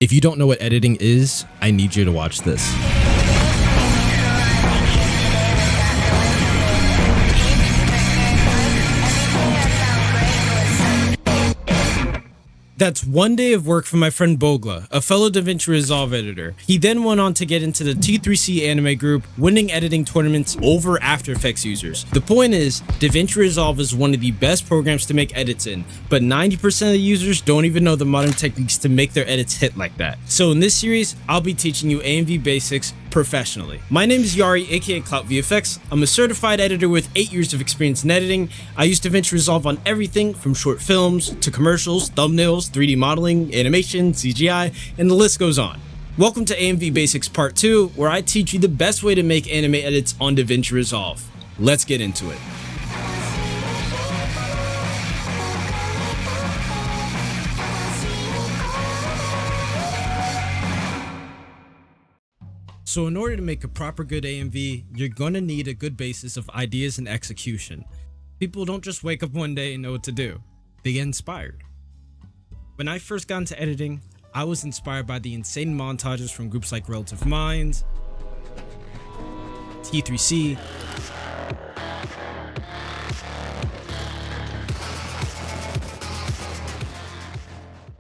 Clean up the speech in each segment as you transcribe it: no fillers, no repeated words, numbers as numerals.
If you don't know what editing is, I need you to watch this. That's one day of work for my friend Bogla, a fellow Davinci Resolve editor. He then went on to get into the T3C anime group, winning editing tournaments over After Effects users. The point is, Davinci Resolve is one of the best programs to make edits in, but 90% of the users don't even know the modern techniques to make their edits hit like that. So in this series, I'll be teaching you AMV basics professionally. My name is Yari, aka Clout VFX. I'm a certified editor with 8 years of experience in editing. I use Davinci Resolve on everything from short films to commercials, thumbnails, 3D modeling, animation, CGI, and the list goes on. Welcome to AMV Basics Part 2, where I teach you the best way to make anime edits on Davinci Resolve. Let's get into it. So in order to make a proper good AMV, you're gonna need a good basis of ideas and execution. People don't just wake up one day and know what to do. They get inspired. When I first got into editing, I was inspired by the insane montages from groups like Relative Minds, T3C,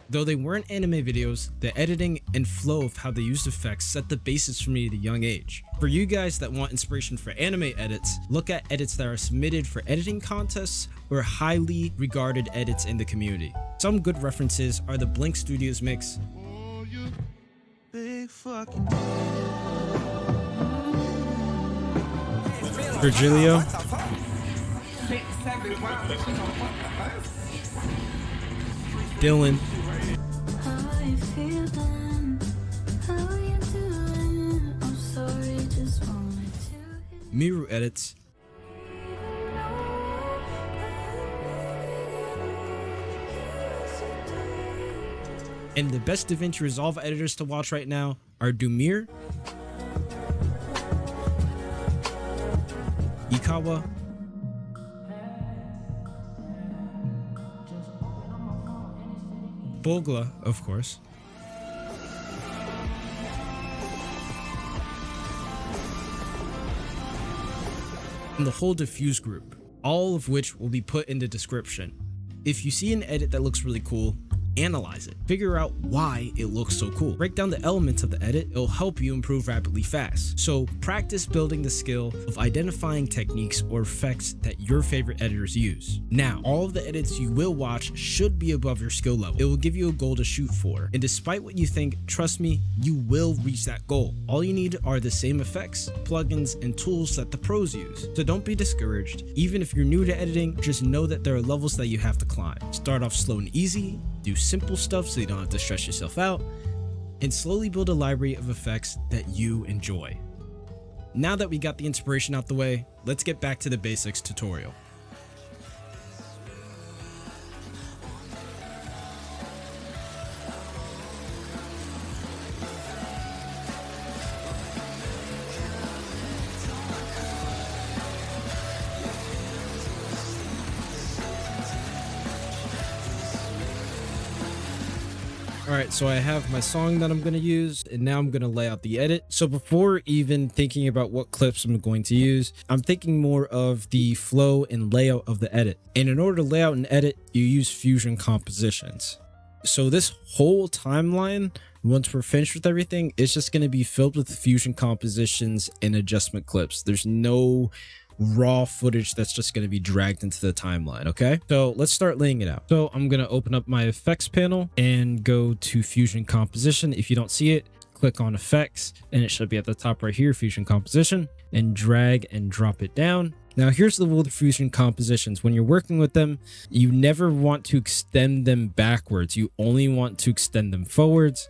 Though they weren't anime videos, the editing and flow of how they used effects set the basis for me at a young age. For you guys that want inspiration for anime edits, look at edits that are submitted for editing contests or highly regarded edits in the community. Some good references are the Blink Studios mix, Virgilio, Dylan, Miru edits, and the best Davinci Resolve editors to watch right now are Dumir, Ikawa, Bogla, of course, and the whole Diffuse group, all of which will be put in the description. If you see an edit that looks really cool, analyze it. Figure out why it looks so cool. Break down the elements of the edit. It'll help you improve rapidly fast. So practice building the skill of identifying techniques or effects that your favorite editors use. Now, all of the edits you will watch should be above your skill level. It will give you a goal to shoot for. And despite what you think, trust me, you will reach that goal. All you need are the same effects, plugins, and tools that the pros use. So don't be discouraged. Even if you're new to editing, just know that there are levels that you have to climb. Start off slow and easy, do simple stuff so you don't have to stress yourself out, and slowly build a library of effects that you enjoy. Now that we got the inspiration out the way, let's get back to the basics tutorial. Alright, so I have my song that I'm going to use, and now I'm going to lay out the edit. So before even thinking about what clips I'm going to use, I'm thinking more of the flow and layout of the edit. And in order to lay out an edit, you use Fusion compositions. So this whole timeline, once we're finished with everything, it's just going to be filled with Fusion compositions and adjustment clips. There's no raw footage that's just going to be dragged into the timeline. Okay, so let's start laying it out. So I'm going to open up my effects panel and go to Fusion composition. If you don't see it, click on effects and it should be at the top right here, Fusion composition, and drag and drop it down. Now here's the rule of Fusion compositions. When you're working with them, you never want to extend them backwards. You only want to extend them forwards.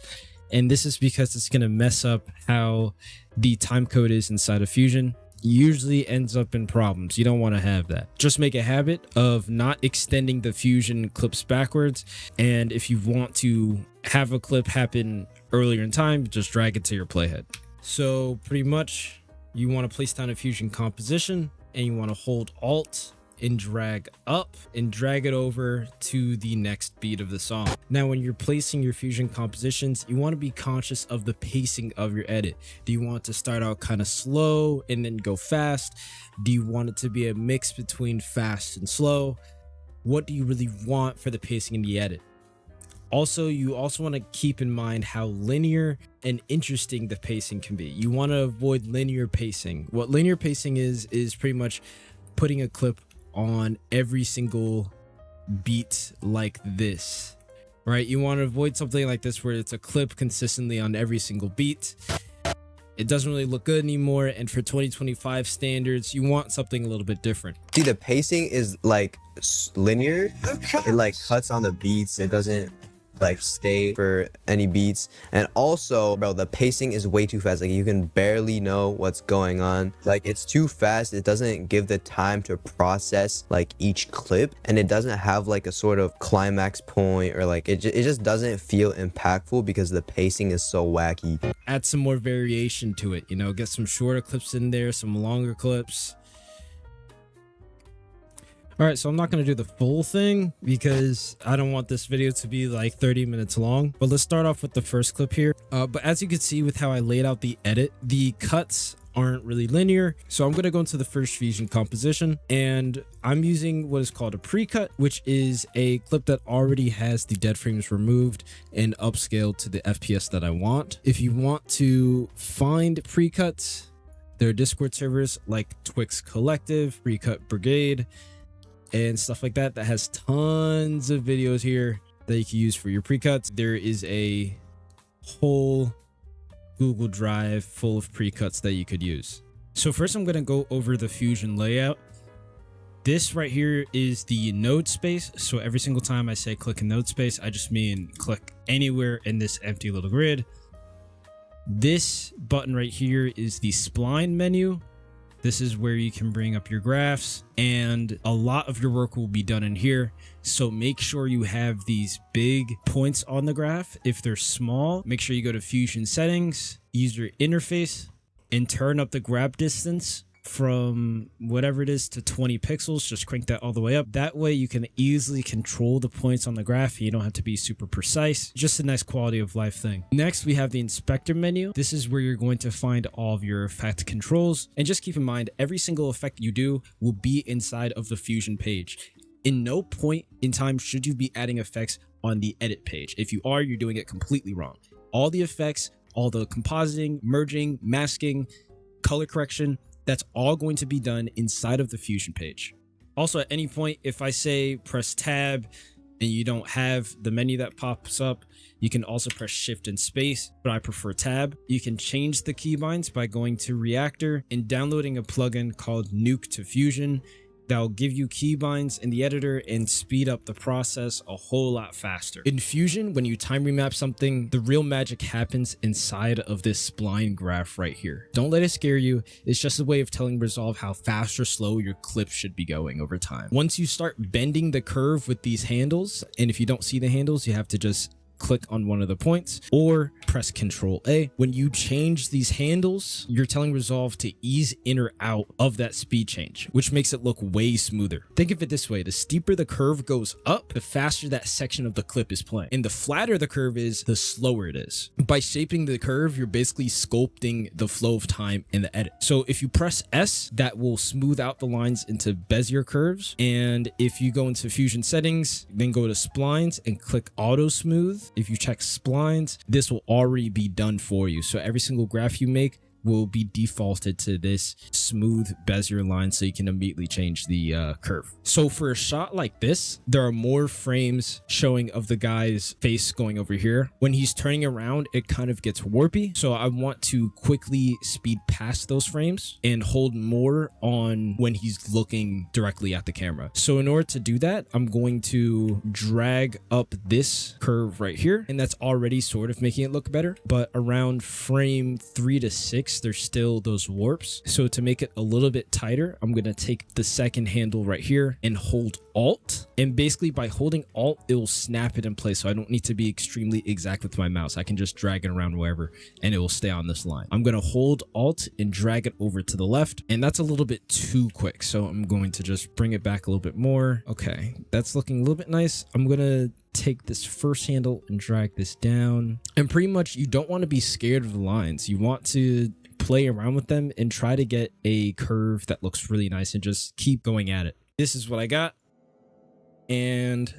And this is because it's going to mess up how the timecode is inside of Fusion. Usually ends up in problems. You don't want to have that. Just make a habit of not extending the Fusion clips backwards. And if you want to have a clip happen earlier in time, just drag it to your playhead. So pretty much you want to place down a Fusion composition and you want to hold Alt and drag up and drag it over to the next beat of the song. Now, when you're placing your Fusion compositions, you want to be conscious of the pacing of your edit. Do you want to start out kind of slow and then go fast? Do you want it to be a mix between fast and slow? What do you really want for the pacing in the edit? Also, you also want to keep in mind how linear and interesting the pacing can be. You want to avoid linear pacing. What linear pacing is pretty much putting a clip on every single beat like this, right? You want to avoid something like this where it's a clip consistently on every single beat. It doesn't really look good anymore, and for 2025 standards, you want something a little bit different. See, the pacing is like linear. It like cuts on the beats. It doesn't like stay for any beats. And also, bro, the pacing is way too fast. Like, you can barely know what's going on. Like, it's too fast. It doesn't give the time to process like each clip, and it doesn't have like a sort of climax point, or like it just doesn't feel impactful because the pacing is so wacky. Add some more variation to it, you know, get some shorter clips in there, some longer clips. All right, so I'm not going to do the full thing because I don't want this video to be like 30 minutes long, but let's start off with the first clip here. But as you can see with how I laid out the edit, the cuts aren't really linear. So I'm going to go into the first Fusion composition, and I'm using what is called a precut, which is a clip that already has the dead frames removed and upscaled to the FPS that I want. If you want to find precuts, there are Discord servers like Twix Collective, Precut Brigade, and stuff like that has tons of videos here that you can use for your precuts. There is a whole Google Drive full of precuts that you could use. So first I'm going to go over the Fusion layout. This right here is the node space. So every single time I say click a node space, I just mean click anywhere in this empty little grid. This button right here is the spline menu. This is where you can bring up your graphs, and a lot of your work will be done in here. So make sure you have these big points on the graph. If they're small, make sure you go to Fusion settings, user interface, and turn up the grab distance from whatever it is to 20 pixels. Just crank that all the way up. That way you can easily control the points on the graph. You don't have to be super precise. Just a nice quality of life thing. Next, we have the inspector menu. This is where you're going to find all of your effect controls. And just keep in mind, every single effect you do will be inside of the Fusion page. In no point in time should you be adding effects on the edit page. If you are, you're doing it completely wrong. All the effects, all the compositing, merging, masking, color correction, that's all going to be done inside of the Fusion page. Also, at any point, if I say press tab and you don't have the menu that pops up, you can also press shift and space, but I prefer tab. You can change the keybinds by going to Reactor and downloading a plugin called Nuke to Fusion. That'll give you keybinds in the editor and speed up the process a whole lot faster. In Fusion, when you time remap something, the real magic happens inside of this spline graph right here. Don't let it scare you. It's just a way of telling Resolve how fast or slow your clip should be going over time. Once you start bending the curve with these handles, and if you don't see the handles, you have to just click on one of the points or press Control A. When you change these handles, you're telling Resolve to ease in or out of that speed change, which makes it look way smoother. Think of it this way: the steeper the curve goes up, the faster that section of the clip is playing, and the flatter the curve is, the slower it is. By shaping the curve, you're basically sculpting the flow of time in the edit. So if you press S, that will smooth out the lines into Bezier curves. And if you go into Fusion settings, then go to splines and click auto smooth. If you check splines, this will already be done for you. So every single graph you make will be defaulted to this smooth Bezier line, so you can immediately change the curve. So for a shot like this, there are more frames showing of the guy's face going over here. When he's turning around, it kind of gets warpy. So I want to quickly speed past those frames and hold more on when he's looking directly at the camera. So in order to do that, I'm going to drag up this curve right here, and that's already sort of making it look better. But around frame 3 to 6, effects, there's still those warps. So to make it a little bit tighter, I'm going to take the second handle right here and hold Alt. And basically by holding Alt, it will snap it in place. So I don't need to be extremely exact with my mouse. I can just drag it around wherever and it will stay on this line. I'm going to hold Alt and drag it over to the left. And that's a little bit too quick. So I'm going to just bring it back a little bit more. Okay, that's looking a little bit nice. I'm going to take this first handle and drag this down. And pretty much you don't want to be scared of the lines. You want to play around with them and try to get a curve that looks really nice and just keep going at it. This is what I got. And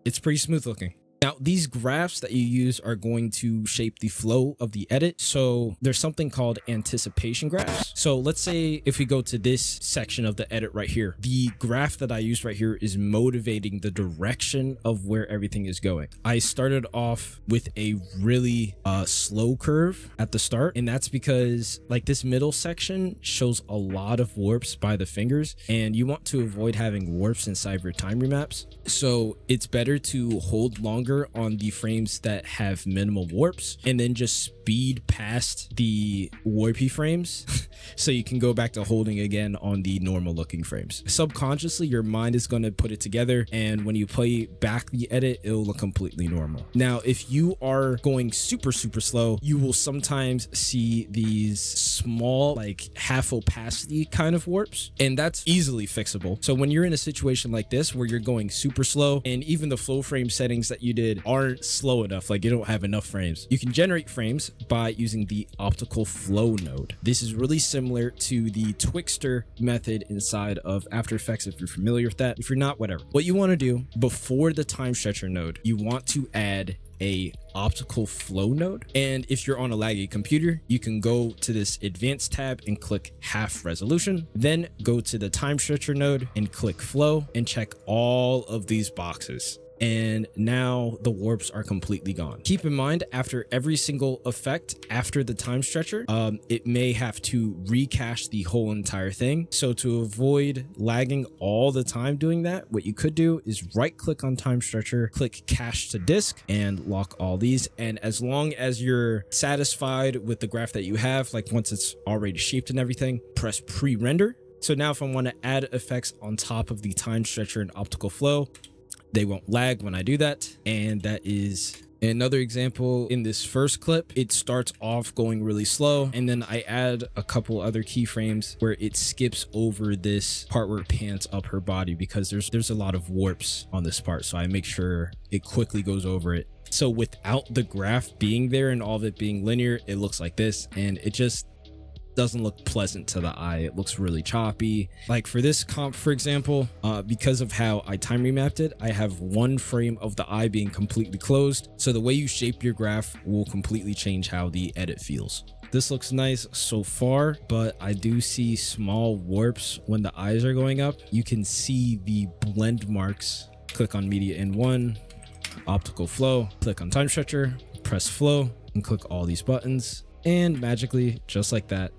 it's pretty smooth looking. Now, these graphs that you use are going to shape the flow of the edit. So there's something called anticipation graphs. So let's say if we go to this section of the edit right here, the graph that I use right here is motivating the direction of where everything is going. I started off with a really slow curve at the start. And that's because like this middle section shows a lot of warps by the fingers, and you want to avoid having warps inside of your time remaps. So it's better to hold longer on the frames that have minimal warps and then just speed past the warpy frames so you can go back to holding again on the normal looking frames. Subconsciously, your mind is going to put it together, and when you play back the edit, it'll look completely normal. Now, if you are going super slow, you will sometimes see these small, like half opacity kind of warps, and that's easily fixable. So when you're in a situation like this where you're going super slow and even the flow frame settings that you did aren't slow enough, like you don't have enough frames, you can generate frames by using the optical flow node. This is really similar to the Twixtor method inside of After Effects if you're familiar with that. If you're not, whatever. What you want to do before the time stretcher node, you want to add a optical flow node. And if you're on a laggy computer, you can go to this advanced tab and click half resolution, then go to the time stretcher node and click flow and check all of these boxes. And now the warps are completely gone. Keep in mind, after every single effect after the time stretcher, it may have to recache the whole entire thing. So to avoid lagging all the time doing that, what you could do is right click on time stretcher, click cache to disk, and lock all these. And as long as you're satisfied with the graph that you have, like once it's already shaped and everything, press pre-render. So now if I want to add effects on top of the time stretcher and optical flow, they won't lag when I do that. And that is another example. In this first clip, it starts off going really slow, and then I add a couple other keyframes where it skips over this part where it pans up her body because there's a lot of warps on this part. So I make sure it quickly goes over it. So without the graph being there and all of it being linear, it looks like this, and it just doesn't look pleasant to the eye. It looks really choppy. Like for this comp, for example, because of how I time remapped it, I have one frame of the eye being completely closed. So the way you shape your graph will completely change how the edit feels. This looks nice so far, but I do see small warps when the eyes are going up. You can see the blend marks. Click on media in one, optical flow, click on time stretcher, press flow, and click all these buttons. And magically, just like that,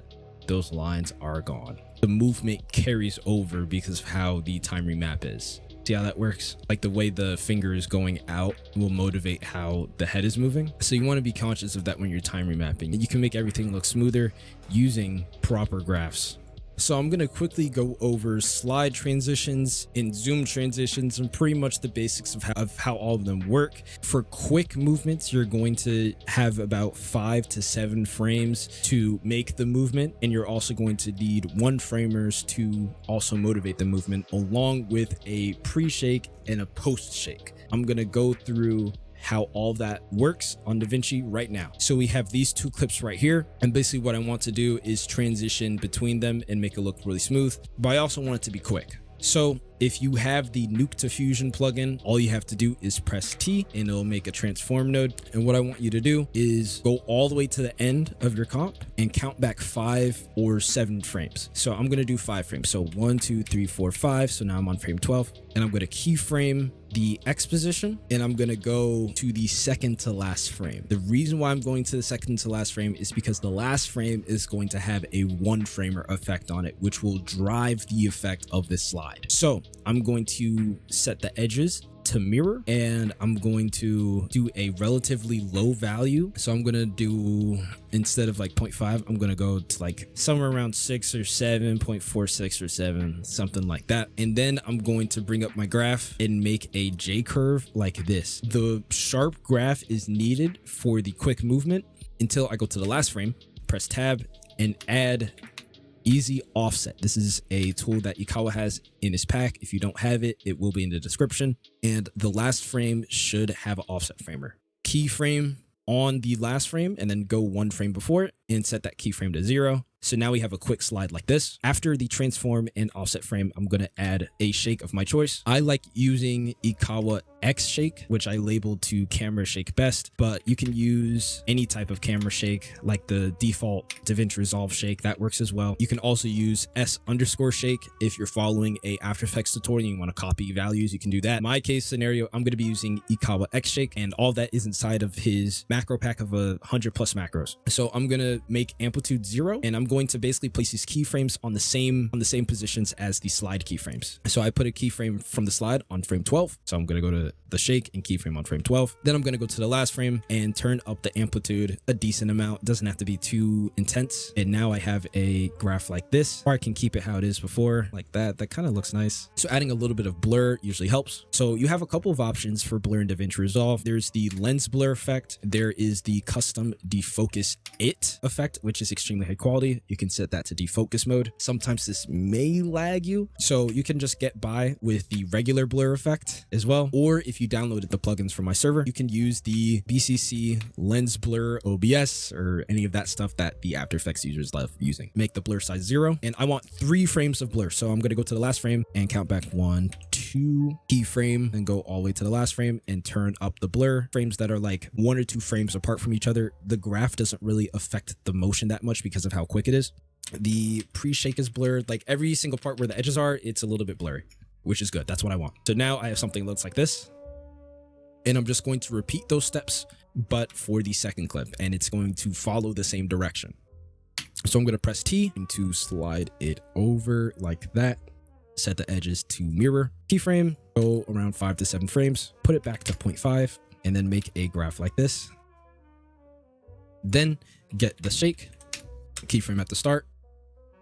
those lines are gone. The movement carries over because of how the time remap is. See how that works? Like the way the finger is going out will motivate how the head is moving. So you want to be conscious of that when you're time remapping. You can make everything look smoother using proper graphs. So I'm going to quickly go over slide transitions and zoom transitions and pretty much the basics of how all of them work. For quick movements, you're going to have about 5 to 7 frames to make the movement. And you're also going to need 1 framers to also motivate the movement, along with a pre-shake and a post-shake. I'm going to go through how all that works on Davinci right now. So we have these 2 clips right here, and basically what I want to do is transition between them and make it look really smooth, but I also want it to be quick. So if you have the Nuke to Fusion plugin, all you have to do is press T and it'll make a transform node. And what I want you to do is go all the way to the end of your comp and count back 5 or 7 frames. So I'm going to do 5 frames. So 1, 2, 3, 4, 5. So now I'm on frame 12, and I'm going to keyframe the X position, and I'm going to go to the second to last frame. The reason why I'm going to the second to last frame is because the last frame is going to have a 1 framer effect on it, which will drive the effect of this slide. So I'm going to set the edges to mirror, and I'm going to do a relatively low value. So I'm going to do, instead of like 0.5, I'm going to go to like somewhere around 6 or 7, 0.46 or 7, something like that. And then I'm going to bring up my graph and make a J curve like this. The sharp graph is needed for the quick movement until I go to the last frame, press tab, and add easy offset. This is a tool that Ikawa has in his pack. If you don't have it, it will be in the description. And the last frame should have an offset framer. Keyframe on the last frame and then go one frame before it and set that keyframe to 0. So now we have a quick slide like this. After the transform and offset frame, I'm going to add a shake of my choice. I like using Ikawa X shake, which I labeled to camera shake best, but you can use any type of camera shake, like the default Davinci Resolve shake. That works as well. You can also use S_shake if you're following a After Effects tutorial and you want to copy values. You can do that. In my case scenario, I'm going to be using Ikawa X shake, and all that is inside of his macro pack of 100+ macros. So I'm going to make amplitude 0, and I'm going to basically place these keyframes on the same positions as the slide keyframes. So I put a keyframe from the slide on frame 12. So I'm going to go to the shake and keyframe on frame 12. Then I'm going to go to the last frame and turn up the amplitude a decent amount. It doesn't have to be too intense. And now I have a graph like this, or I can keep it how it is before, like that. That kind of looks nice. So adding a little bit of blur usually helps. So you have a couple of options for blur in Davinci Resolve. There's the lens blur effect. There is the custom defocus it effect, which is extremely high quality. You can set that to defocus mode. Sometimes this may lag you, so you can just get by with the regular blur effect as well. Or if you downloaded the plugins from my server, you can use the BCC lens blur OBS or any of that stuff that the After Effects users love using. Make the blur size 0, and I want 3 frames of blur. So I'm going to go to the last frame and count back 1, 2, keyframe, and go all the way to the last frame and turn up the blur. Frames that are like 1 or 2 frames apart from each other, the graph doesn't really affect the motion that much because of how quick it is. The pre-shake is blurred. Like every single part where the edges are, it's a little bit blurry, which is good. That's what I want. So now I have something that looks like this, and I'm just going to repeat those steps, but for the second clip, and it's going to follow the same direction. So I'm going to press T to slide it over like that. Set the edges to mirror. Keyframe, go around 5 to 7 frames, put it back to 0.5, and then make a graph like this. Then get the shake, keyframe at the start,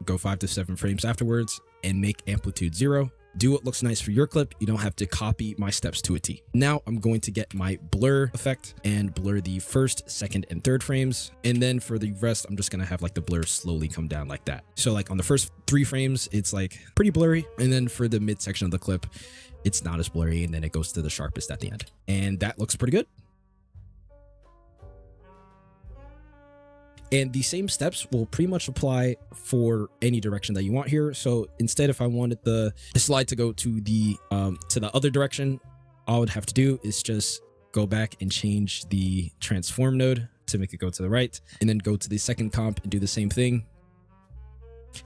go 5 to 7 frames afterwards, and make amplitude 0. Do what looks nice for your clip. You don't have to copy my steps to a T. Now I'm going to get my blur effect and blur the first, second, and third frames. And then for the rest, I'm just going to have like the blur slowly come down like that. So like on the first 3 frames, it's like pretty blurry. And then for the midsection of the clip, it's not as blurry. And then it goes to the sharpest at the end. And that looks pretty good. And the same steps will pretty much apply for any direction that you want here. So instead, if I wanted the slide to go to the other direction, all I would have to do is just go back and change the transform node to make it go to the right, and then go to the second comp and do the same thing.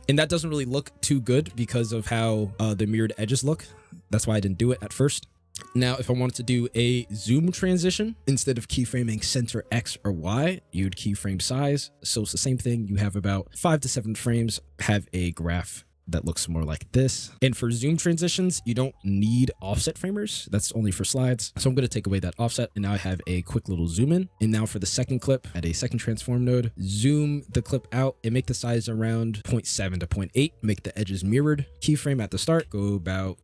And that doesn't really look too good because of how the mirrored edges look. That's why I didn't do it at first. Now, if I wanted to do a zoom transition, instead of keyframing center X or Y, you'd keyframe size. So it's the same thing. You have about 5 to 7 frames, have a graph that looks more like this. And for zoom transitions, you don't need offset framers. That's only for slides. So I'm going to take away that offset, and now I have a quick little zoom in. And now for the second clip, add a second transform node, zoom the clip out and make the size around 0.7 to 0.8, make the edges mirrored. Keyframe at the start, go about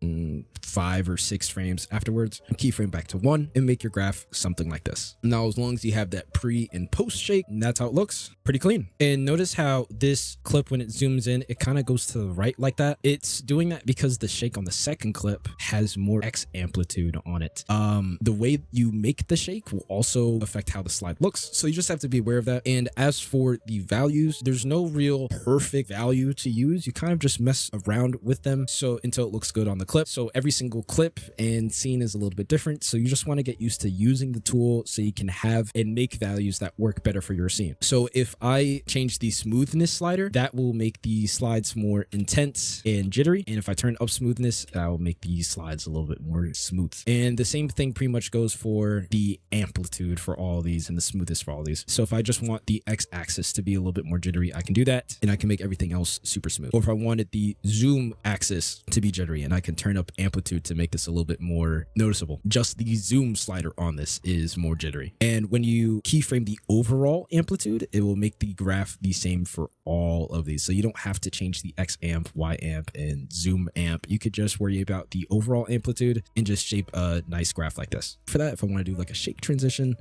5 or 6 frames afterwards, and keyframe back to 1, and make your graph something like this. Now, as long as you have that pre and post shake, that's how it looks. Pretty clean. And notice how this clip, when it zooms in, it kind of goes to the right like that. It's doing that because the shake on the second clip has more X amplitude on it. The way you make the shake will also affect how the slide looks. So you just have to be aware of that. And as for the values, there's no real perfect value to use. You kind of just mess around with them so until it looks good on the clip. So every single clip and scene is a little bit different. So you just want to get used to using the tool so you can have and make values that work better for your scene. So if I change the smoothness slider, that will make the slides more intense intense and jittery. And if I turn up smoothness, I'll make these slides a little bit more smooth. And the same thing pretty much goes for the amplitude for all these and the smoothness for all these. So if I just want the x-axis to be a little bit more jittery, I can do that, and I can make everything else super smooth. Or if I wanted the zoom axis to be jittery, and I can turn up amplitude to make this a little bit more noticeable. Just the zoom slider on this is more jittery. And when you keyframe the overall amplitude, it will make the graph the same for all of these. So you don't have to change the X amp, Y amp, and zoom amp. You could just worry about the overall amplitude and just shape a nice graph like this. For that, if I want to do like a shake transition,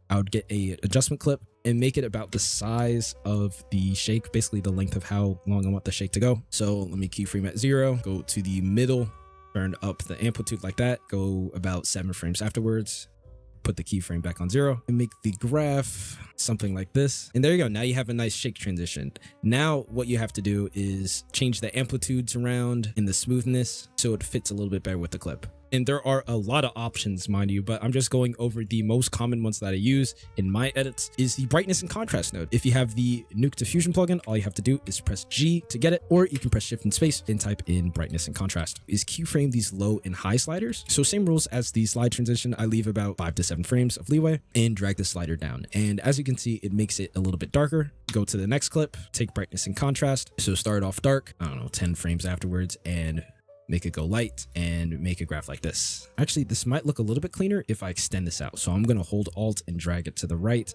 I would get a adjustment clip and make it about the size of the shake, basically the length of how long I want the shake to go. So let me keyframe at 0, go to the middle, turn up the amplitude like that, go about 7 frames afterwards, put the keyframe back on 0, and make the graph something like this. And there you go. Now you have a nice shake transition. Now what you have to do is change the amplitudes around and the smoothness so it fits a little bit better with the clip. And there are a lot of options, mind you, but I'm just going over the most common ones that I use in my edits is the brightness and contrast node. If you have the Nuke Diffusion plugin, all you have to do is press G to get it, or you can press Shift and Space and type in brightness and contrast. Is keyframe these low and high sliders. So same rules as the slide transition. I leave about 5 to 7 frames of leeway and drag the slider down. And as you can see, it makes it a little bit darker. Go to the next clip, take brightness and contrast. So start off dark, I don't know, 10 frames afterwards, and make it go light and make a graph like this. Actually, this might look a little bit cleaner if I extend this out. So I'm going to hold Alt and drag it to the right.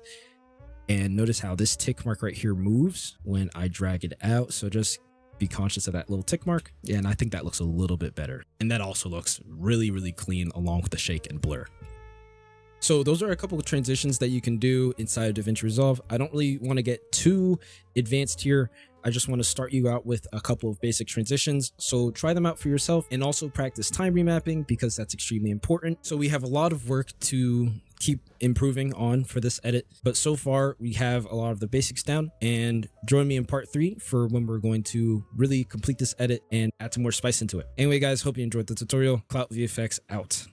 And notice how this tick mark right here moves when I drag it out. So just be conscious of that little tick mark. Yeah, and I think that looks a little bit better. And that also looks really, really clean along with the shake and blur. So those are a couple of transitions that you can do inside of Davinci Resolve. I don't really want to get too advanced here. I just want to start you out with a couple of basic transitions. So try them out for yourself and also practice time remapping because that's extremely important. So we have a lot of work to keep improving on for this edit, but so far we have a lot of the basics down, and join me in part 3 for when we're going to really complete this edit and add some more spice into it. Anyway guys, hope you enjoyed the tutorial. Clout VFX out.